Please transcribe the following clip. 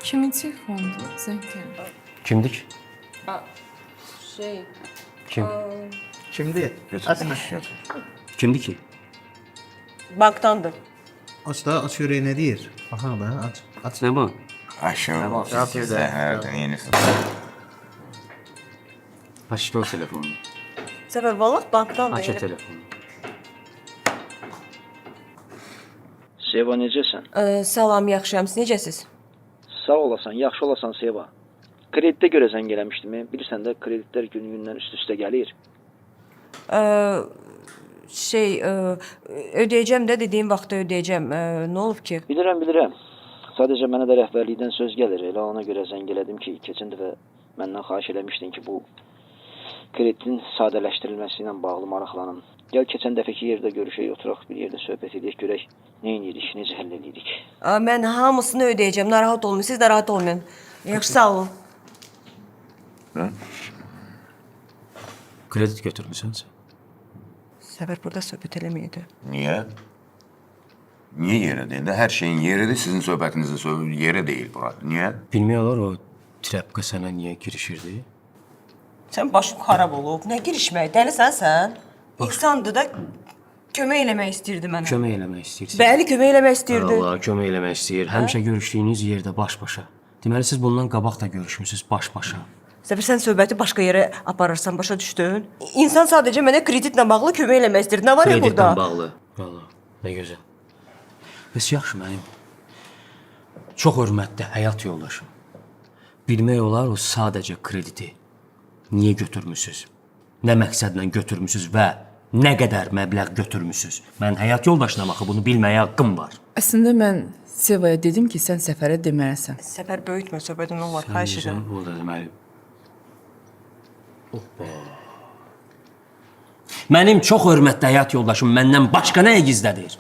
Kimin telefonudur? Zəng gəlir. Kimdik? Şey... Kim? Kimdir? Açma. Kimdi ki? Bankdandır. Aç da, aç görək nə deyir. Baxaq da, aç. Aç. Ne bu? Aşağı olsun Cevap size ver. herden yenisi. Aç o telefonu. Səfər, vallah bankdandır. Aç o telefonu. Seva necəsən? Salam, yaxşıyam. Siz necəsiz? Sağ olasan, yaxşı olasan Seva. Kreditdə görə zəng eləmişdim. Bilirsən də kreditlər günü-gündən üst-üstə gəlir. Ödəyəcəm də, dediyim vaxtda ödəyəcəm. Nə olub ki? Bilirəm. Sadəcə mənə də rəhbərlikdən söz gəlir. Elə ona görə zəng elədim ki, keçən dəfə məndən xahiş eləmişdin ki, bu kreditin sadələşdirilməsi ilə bağlı maraqlanım. Gəl keçən dəfəki yerdə görüşək, oturaq bir yerdə söhbət edək, görək nə edirik, necə həll edirik. Mən hamısını ödəyəcəm. Narahat olmayın. Siz narahat olmayın. Yaxşı, sağ olun. Kredi götürmüşsün sen. Səfər, burada söhbət eləməyədi. Niye? Niye yere değil de her şeyin yeri de sizin söhbətinizin yeri değil burası. Niye? Bilmiyorlar o trapka sana niye girişirdi? Sən başın xarab olub. Nə girişmək? Dəlisən sən? İnsandır da kömək eləmək istəyirdi mənə. Kömək eləmək istəyirsən. Bəli, kömək eləmək istəyirdi. Allah kömək eləmək istəyir. Həmişə görüşdüyünüz yerdə baş-başa. Deməli siz bundan qabaq da görüşmüsünüz baş-başa. Səfər, sən söhbəti başqa yerə aparırsan, başa düşdün? İnsan sadəcə mənə kreditlə bağlı kömək eləmək istəyirdi. Nə var ya burada? Kreditlə bağlı. Valla, nə gözəl. Bəs yaxşı mənim. Çox hörmətli həyat yoldaşım. Bilmək olar o sadəcə krediti niyə götürmüsünüz? Nə məqsədlə götürmüsünüz və nə qədər məbləğ götürmüsünüz? Mən həyat yoldaşına baxı bunu bilməyə haqqım var. Əslində mən Sevaya dedim ki, sən Səfərə deməlisən. Səfər, böyütmə söhbəti, nə olar? Xahiş edirəm. Orada deməli. Hoppa. Mənim çox hörmətli həyat yoldaşım məndən başqa nəyə gizlədir?